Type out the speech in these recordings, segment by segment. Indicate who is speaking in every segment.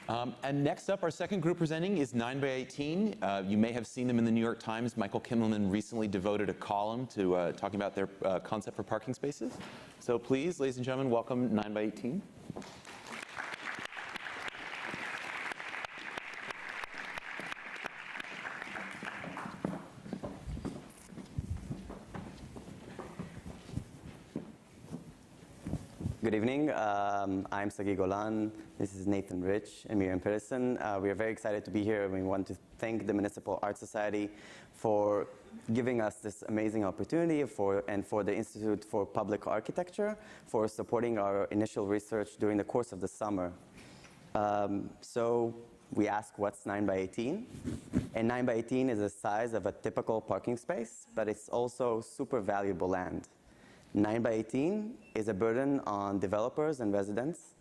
Speaker 1: And next up, our second group presenting is 9 by 18. You may have seen them in the New York Times. Michael Kimmelman recently devoted a column to talking about their concept for parking spaces. So please, ladies and gentlemen, welcome 9 by 18.
Speaker 2: Good evening. I'm Sagi Golan. This is Nathan Rich and Miriam Peterson. We are very excited to be here. We want to thank the Municipal Art Society for giving us this amazing opportunity and for the Institute for Public Architecture for supporting our initial research during the course of the summer. So we ask, what's 9 by 18? And 9 by 18 is the size of a typical parking space, but it's also super valuable land. 9 by 18 is a burden on developers and residents,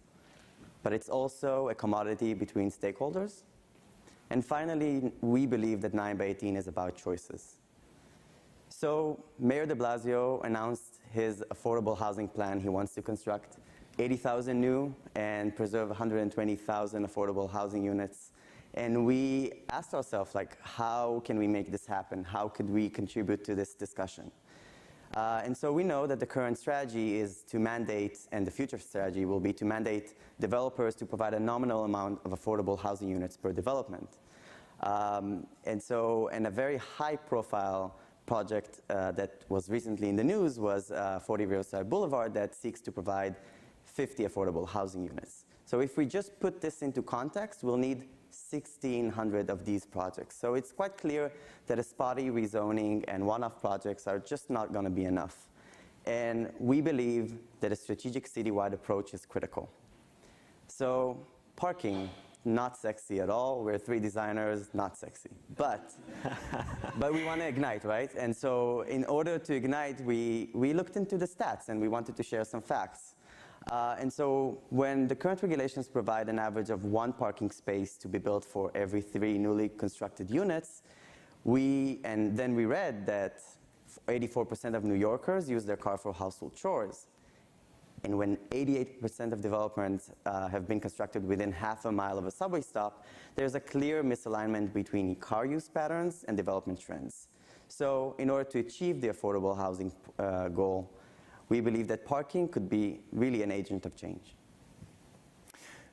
Speaker 2: but it's also a commodity between stakeholders. And finally, we believe that 9 by 18 is about choices. So Mayor de Blasio announced his affordable housing plan. He wants to construct 80,000 new and preserve 120,000 affordable housing units. And we asked ourselves, like, how can we make this happen? How could we contribute to this discussion? And so we know that the current strategy is to mandate, and the future strategy will be to mandate developers to provide a nominal amount of affordable housing units per development. And a very high-profile project that was recently in the news was 40 Riverside Boulevard that seeks to provide 50 affordable housing units. So if we just put this into context, we'll need 1,600 of these projects. So it's quite clear that a spotty rezoning and one-off projects are just not going to be enough. And we believe that a strategic citywide approach is critical. So parking, not sexy at all. We're three designers, not sexy. But we want to ignite, right? And so in order to ignite, we looked into the stats and we wanted to share some facts. And so when the current regulations provide an average of one parking space to be built for every 3 newly constructed units, and then we read that 84% of New Yorkers use their car for household chores. And when 88% of developments have been constructed within half a mile of a subway stop, there's a clear misalignment between car use patterns and development trends. So in order to achieve the affordable housing goal, we believe that parking could be really an agent of change.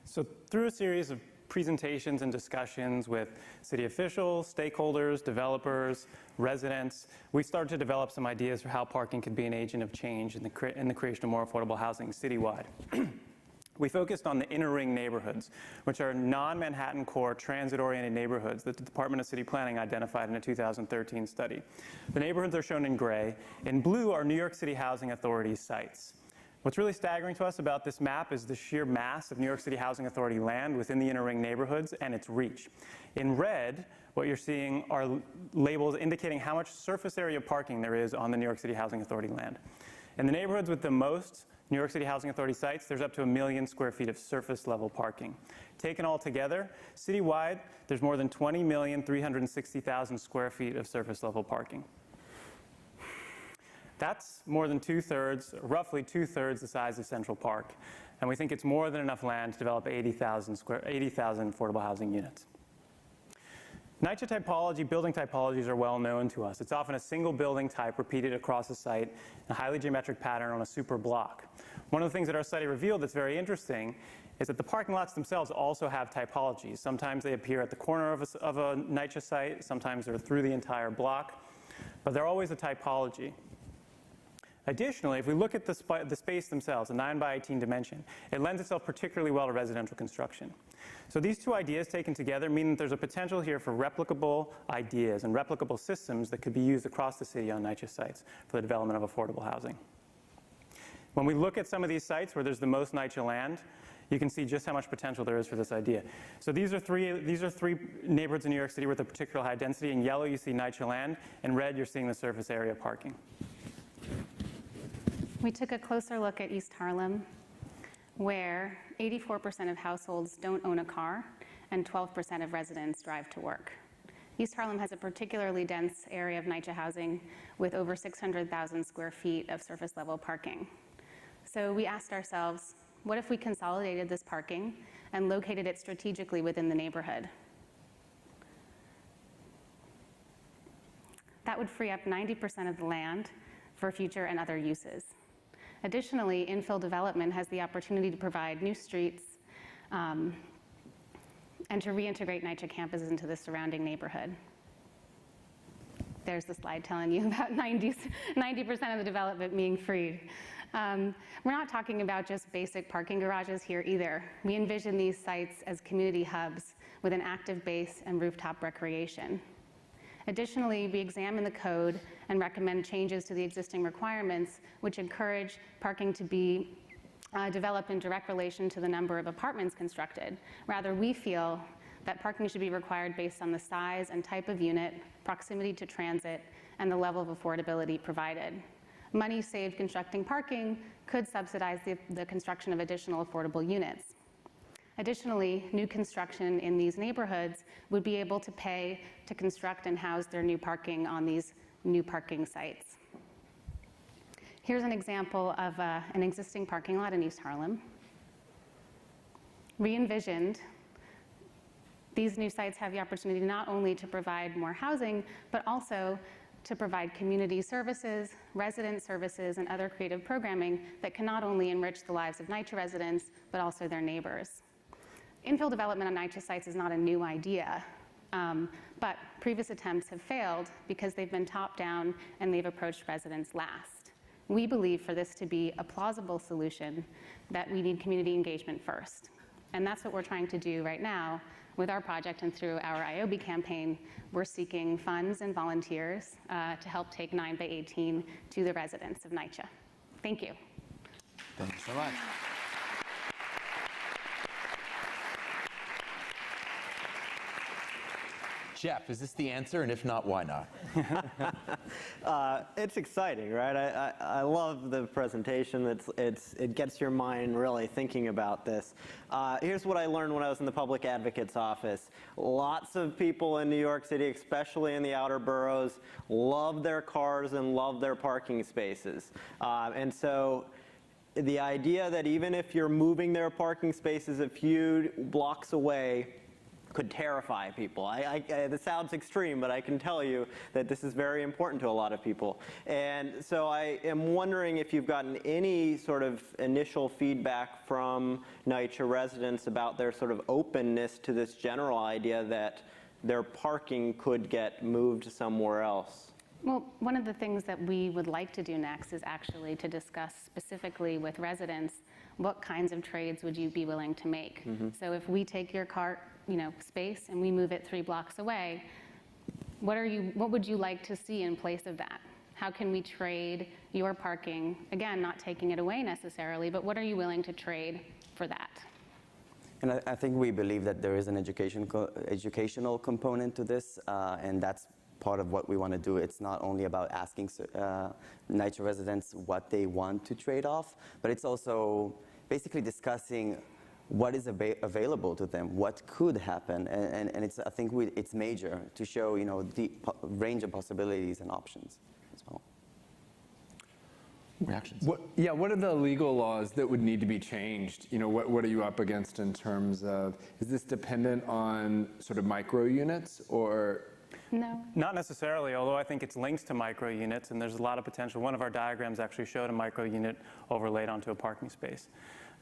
Speaker 3: So through a series of presentations and discussions with city officials, stakeholders, developers, residents, we started to develop some ideas for how parking could be an agent of change in the creation of more affordable housing citywide. We focused on the inner ring neighborhoods, which are non-Manhattan core transit-oriented neighborhoods that the Department of City Planning identified in a 2013 study. The neighborhoods are shown in gray. In blue are New York City Housing Authority sites. What's really staggering to us about this map is the sheer mass of New York City Housing Authority land within the inner ring neighborhoods and its reach. In red, what you're seeing are labels indicating how much surface area parking there is on the New York City Housing Authority land. In the neighborhoods with the most New York City Housing Authority sites, there's up to 1 million square feet of surface level parking. Taken all together, citywide, there's more than 20,360,000 square feet of surface level parking. That's more than roughly two-thirds the size of Central Park. And we think it's more than enough land to develop 80,000 affordable housing units. NYCHA typology, building typologies are well known to us. It's often a single building type repeated across a site in a highly geometric pattern on a super block. One of the things that our study revealed that's very interesting is that the parking lots themselves also have typologies. Sometimes they appear at the corner of a NYCHA site, sometimes they're through the entire block, but they're always a typology. Additionally, if we look at the space themselves, the 9 by 18 dimension, it lends itself particularly well to residential construction. So these two ideas taken together mean that there's a potential here for replicable ideas and replicable systems that could be used across the city on NYCHA sites for the development of affordable housing. When we look at some of these sites where there's the most NYCHA land, you can see just how much potential there is for this idea. So these are three neighborhoods in New York City with a particular high density. In yellow, you see NYCHA land. In red, you're seeing the surface area parking.
Speaker 4: We took a closer look at East Harlem, where 84% of households don't own a car and 12% of residents drive to work. East Harlem has a particularly dense area of NYCHA housing with over 600,000 square feet of surface level parking. So we asked ourselves, What if we consolidated this parking and located it strategically within the neighborhood? That would free up 90% of the land for future and other uses. Additionally, infill development has the opportunity to provide new streets and to reintegrate NYCHA campus into the surrounding neighborhood. There's the slide telling you about 90% of the development being freed. We're not talking about just basic parking garages here either. We envision these sites as community hubs with an active base and rooftop recreation. Additionally, we examine the code and recommend changes to the existing requirements, which encourage parking to be developed in direct relation to the number of apartments constructed. Rather, we feel that parking should be required based on the size and type of unit, proximity to transit, and the level of affordability provided. Money saved constructing parking could subsidize the construction of additional affordable units. Additionally, new construction in these neighborhoods would be able to pay to construct and house their new parking on these new parking sites. Here's an example of an existing parking lot in East Harlem. Re-envisioned, these new sites have the opportunity not only to provide more housing, but also to provide community services, resident services, and other creative programming that can not only enrich the lives of NYCHA residents, but also their neighbors. Infill development on NYCHA sites is not a new idea, but previous attempts have failed because they've been top-down and they've approached residents last. We believe for this to be a plausible solution that we need community engagement first. And that's what we're trying to do right now with our project and through our IOB campaign. We're seeking funds and volunteers to help take 9 by 18 to the residents of NYCHA. Thank you.
Speaker 1: Thank you so much. Jeff, is this the answer? And if not, why not?
Speaker 5: It's exciting, right? I love the presentation. It gets your mind really thinking about this. Here's what I learned when I was in the public advocate's office. Lots of people in New York City, especially in the outer boroughs, love their cars and love their parking spaces. And so the idea that even if you're moving their parking spaces a few blocks away could terrify people. This sounds extreme, but I can tell you that this is very important to a lot of people. And so I am wondering if you've gotten any sort of initial feedback from NYCHA residents about their sort of openness to this general idea that their parking could get moved somewhere else.
Speaker 4: Well, one of the things that we would like to do next is actually to discuss specifically with residents what kinds of trades would you be willing to make. So if we take your car space and we move it 3 blocks away, what would you like to see in place of that? How can we trade your parking? Again, not taking it away necessarily, but what are you willing to trade for that?
Speaker 2: And I think we believe that there is an educational component to this, and that's part of what we want to do. It's not only about asking NYCHA residents what they want to trade off, but it's also basically discussing what is available to them, what could happen, and it's, I think it's major to show the range of possibilities and options as well.
Speaker 1: Reactions?
Speaker 6: What are the legal laws that would need to be changed? What are you up against in terms of, is this dependent on sort of micro units or?
Speaker 4: No.
Speaker 3: Not necessarily, although I think it's linked to micro units, and there's a lot of potential. One of our diagrams actually showed a micro unit overlaid onto a parking space.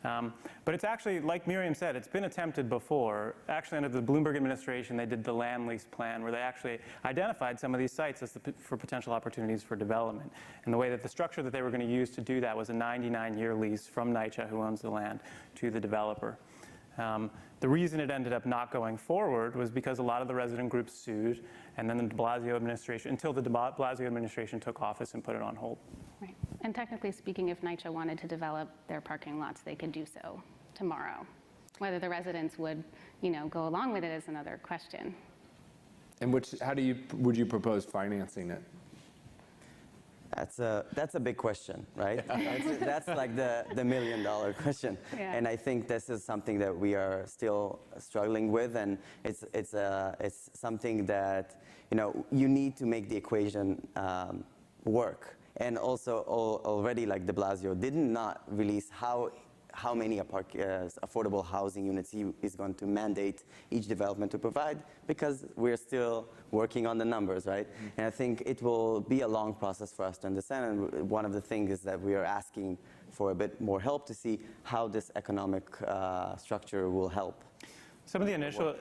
Speaker 3: But it's actually, like Miriam said, it's been attempted before. Actually, under the Bloomberg administration, they did the land lease plan, where they actually identified some of these sites as for potential opportunities for development. And the way that the structure that they were going to use to do that was a 99-year lease from NYCHA, who owns the land, to the developer. The reason it ended up not going forward was because a lot of the resident groups sued, and then the de Blasio administration, until the de Blasio administration took office and put it on hold.
Speaker 4: Right. And technically speaking, if NYCHA wanted to develop their parking lots, they could do so tomorrow. Whether the residents would, go along with it is another question.
Speaker 6: And would you propose financing it?
Speaker 2: That's a big question, right? That's like the $1 million question.
Speaker 4: Yeah.
Speaker 2: And I think this is something that we are still struggling with, and it's something that you need to make the equation work. And also already, like de Blasio did not release how how many affordable housing units he is going to mandate each development to provide, because we're still working on the numbers, right? And I think it will be a long process for us to understand, and one of the things is that we are asking for a bit more help to see how this economic structure will help.
Speaker 3: Some of the initial,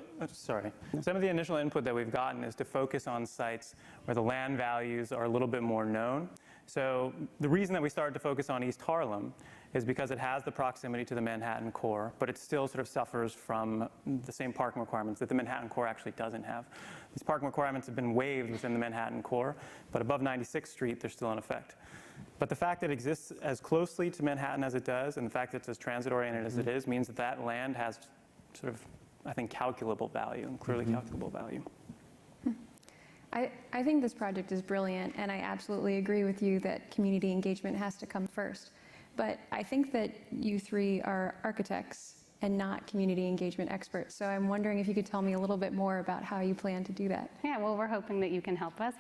Speaker 3: some of the initial input that we've gotten is to focus on sites where the land values are a little bit more known. So the reason that we started to focus on East Harlem is because it has the proximity to the Manhattan core, but it still sort of suffers from the same parking requirements that the Manhattan core actually doesn't have. These parking requirements have been waived within the Manhattan core, but above 96th Street, they're still in effect. But the fact that it exists as closely to Manhattan as it does, and the fact that it's as transit-oriented as it is, means that that land has sort of, I think, calculable value, and clearly calculable value.
Speaker 7: I think this project is brilliant, and I absolutely agree with you that community engagement has to come first. But I think that you three are architects and not community engagement experts. So I'm wondering if you could tell me a little bit more about how you plan to do that.
Speaker 4: Yeah, well, we're hoping that you can help us.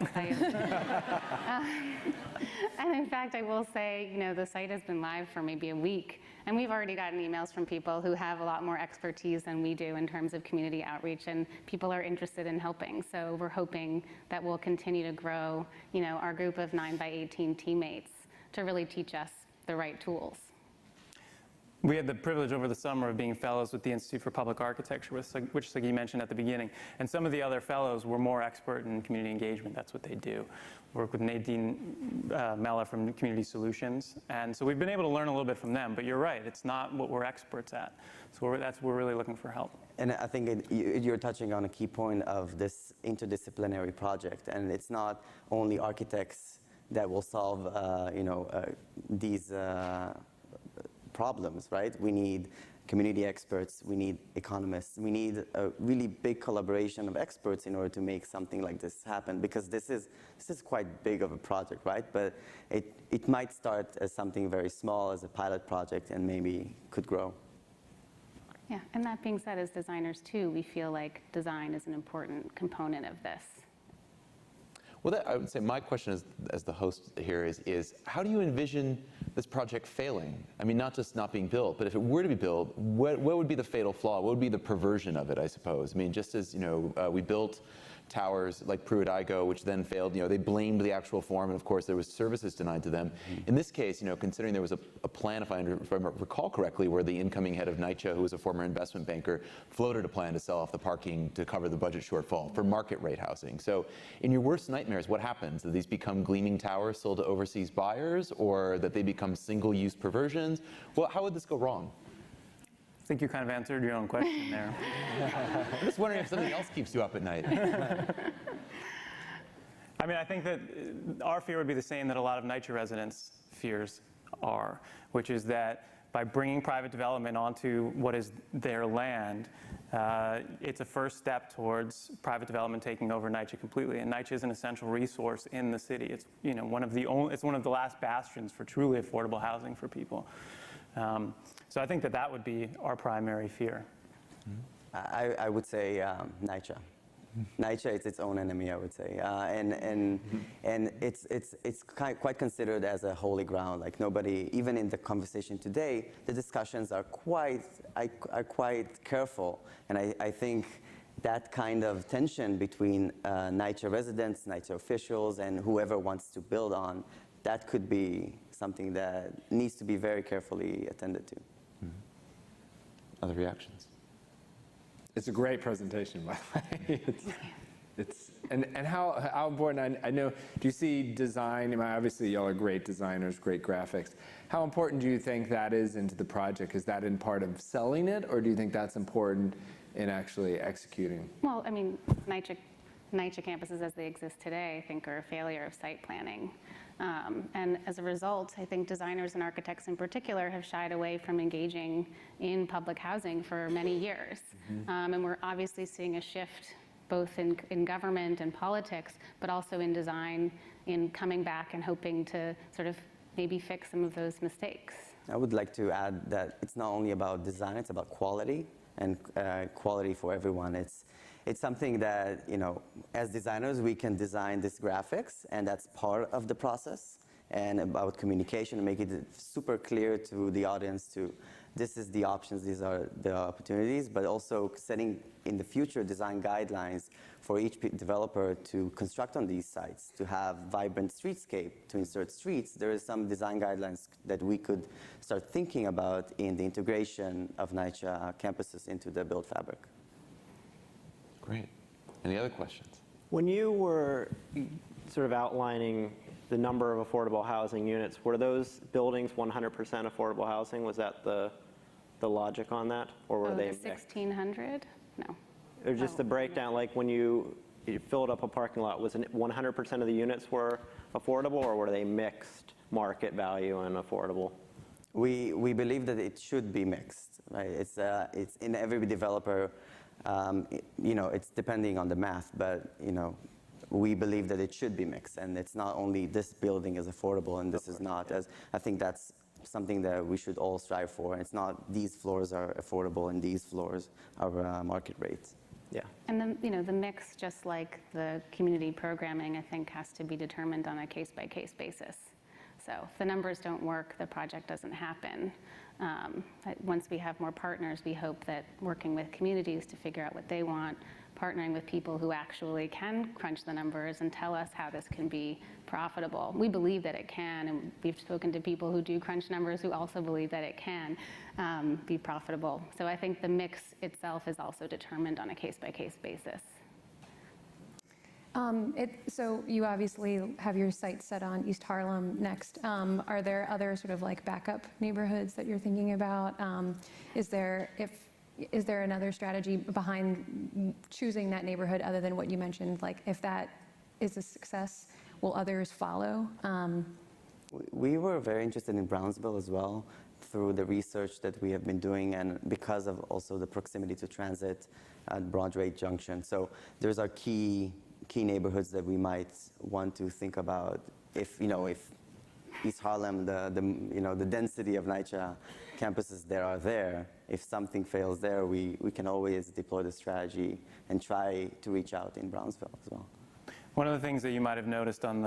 Speaker 4: And in fact, I will say, you know, the site has been live for maybe a week, and we've already gotten emails from people who have a lot more expertise than we do in terms of community outreach, and people are interested in helping. So we're hoping that we'll continue to grow, you know, our group of 9x18 teammates to really teach us the right tools.
Speaker 3: We had the privilege over the summer of being fellows with the Institute for Public Architecture, which Sagi mentioned at the beginning. And some of the other fellows were more expert in community engagement. That's what they do. Work with Nadine Mella from Community Solutions. And so we've been able to learn a little bit from them. But you're right, it's not what we're experts at. So we're really looking for help.
Speaker 2: And I think you're touching on a key point of this interdisciplinary project. And it's not only architects that will solve these problems, right? We need community experts, we need economists, we need a really big collaboration of experts in order to make something like this happen, because this is quite big of a project, right? But it might start as something very small, as a pilot project, and maybe could grow.
Speaker 4: Yeah, and that being said, as designers too, we feel like design is an important component of this.
Speaker 1: Well, I would say my question as the host here is how do you envision this project failing? I mean, not just not being built, but if it were to be built, what would be the fatal flaw? What would be the perversion of it, I suppose? I mean, just as, you know, we built towers like Pruitt-Igoe, which then failed, you know, they blamed the actual form, and of course there was services denied to them. In this case, you know, considering there was a plan, if I recall correctly, where the incoming head of NYCHA, who was a former investment banker, floated a plan to sell off the parking to cover the budget shortfall for market rate housing. So in your worst nightmares, what happens? Do these become gleaming towers sold to overseas buyers, or that they become single-use perversions? Well, how would this go wrong?
Speaker 3: I think you kind of answered your own question there.
Speaker 1: I'm just wondering if something else keeps you up at night.
Speaker 3: I mean, I think that our fear would be the same that a lot of NYCHA residents' fears are, which is that by bringing private development onto what is their land, it's a first step towards private development taking over NYCHA completely. And NYCHA is an essential resource in the city. It's, you know, one of the last bastions for truly affordable housing for people. So I think that would be our primary fear.
Speaker 2: I would say NYCHA. NYCHA is its own enemy, I would say, and it's quite considered as a holy ground. Like nobody, even in the conversation today, the discussions are quite careful, and I think that kind of tension between NYCHA residents, NYCHA officials, and whoever wants to build on, that could be something that needs to be very carefully attended to.
Speaker 1: Other reactions?
Speaker 6: It's a great presentation, by the way. And how important, I know, do you see design, I mean, obviously y'all are great designers, great graphics. How important do you think that is into the project? Is that in part of selling it, or do you think that's important in actually executing?
Speaker 4: Well, I mean, NYCHA campuses as they exist today, I think, are a failure of site planning. And as a result, I think designers and architects in particular have shied away from engaging in public housing for many years. And we're obviously seeing a shift both in government and politics, but also in design, in coming back and hoping to sort of maybe fix some of those mistakes.
Speaker 2: I would like to add that it's not only about design, it's about quality, and quality for everyone. It's something that, you know, as designers, we can design these graphics, and that's part of the process, and about communication, and make it super clear to the audience to this is the options, these are the opportunities, but also setting in the future design guidelines for each developer to construct on these sites, to have vibrant streetscape, to insert streets. There is some design guidelines that we could start thinking about in the integration of NYCHA campuses into the build fabric.
Speaker 1: Great. Any other questions?
Speaker 5: When you were sort of outlining the number of affordable housing units, were those buildings 100% affordable housing? Was that the logic on that, or were they
Speaker 4: the 1,600? No.
Speaker 5: Or just the breakdown, like when you filled up a parking lot, was it 100% of the units were affordable, or were they mixed market value and affordable?
Speaker 2: We believe that it should be mixed, right? It's in every developer, it's depending on the math, but we believe that it should be mixed, and it's not only this building is affordable and this is not. As I think that's something that we should all strive for. It's not these floors are affordable and these floors are market rates.
Speaker 5: Yeah.
Speaker 4: And the mix, just like the community programming, I think has to be determined on a case-by-case basis. So if the numbers don't work, the project doesn't happen. Once we have more partners, we hope that working with communities to figure out what they want, partnering with people who actually can crunch the numbers and tell us how this can be profitable. We believe that it can, and we've spoken to people who do crunch numbers who also believe that it can be profitable. So I think the mix itself is also determined on a case-by-case basis.
Speaker 7: So you obviously have your sights set on East Harlem next. Are there other sort of like backup neighborhoods that you're thinking about? Is there another strategy behind choosing that neighborhood other than what you mentioned? Like if that is a success, will others follow?
Speaker 2: We were very interested in Brownsville as well through the research that we have been doing, and because of also the proximity to transit at Broadway Junction. So there's our key neighborhoods that we might want to think about if East Harlem, the density of NYCHA campuses there. If something fails there, we can always deploy the strategy and try to reach out in Brownsville as well.
Speaker 3: One of the things that you might have noticed on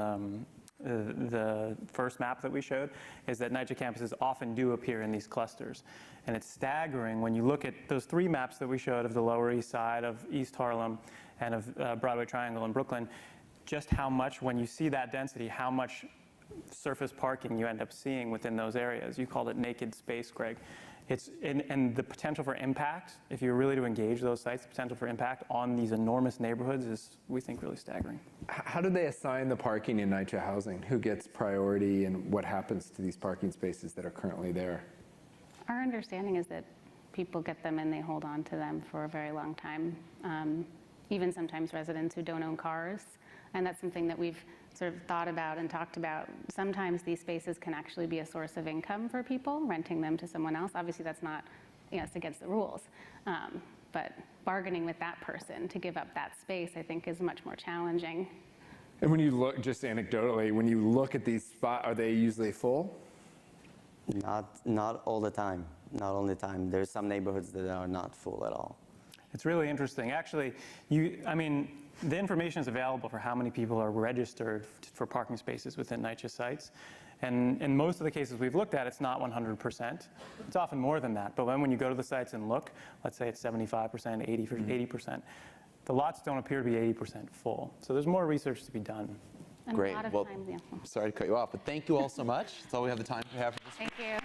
Speaker 3: the first map that we showed is that NYCHA campuses often do appear in these clusters. And it's staggering when you look at those three maps that we showed of the Lower East Side, of East Harlem, and of Broadway Triangle in Brooklyn, just how much, when you see that density, how much surface parking you end up seeing within those areas. You called it naked space, Greg. And the potential for impact, if you're really to engage those sites, the potential for impact on these enormous neighborhoods is, we think, really staggering.
Speaker 6: How do they assign the parking in NYCHA housing? Who gets priority, and what happens to these parking spaces that are currently there?
Speaker 4: Our understanding is that people get them and they hold on to them for a very long time. Even sometimes residents who don't own cars. And that's something that we've sort of thought about and talked about. Sometimes these spaces can actually be a source of income for people, renting them to someone else. Obviously that's not, it's against the rules. But bargaining with that person to give up that space, I think, is much more challenging.
Speaker 6: And when you look, just anecdotally, when you look at these spots, are they usually full?
Speaker 2: Not all the time. Not all the time. There's some neighborhoods that are not full at all.
Speaker 3: It's really interesting. Actually, the information is available for how many people are registered for parking spaces within NYCHA sites. And in most of the cases we've looked at, it's not 100%. It's often more than that. But when you go to the sites and look, let's say it's 75%, 80%, the lots don't appear to be 80% full. So there's more research to be done.
Speaker 4: And
Speaker 1: Great.
Speaker 4: a lot of
Speaker 1: Well,
Speaker 4: times,
Speaker 1: sorry to cut you off, but thank you all so much. That's all we have the time to have for this.
Speaker 4: Thank you.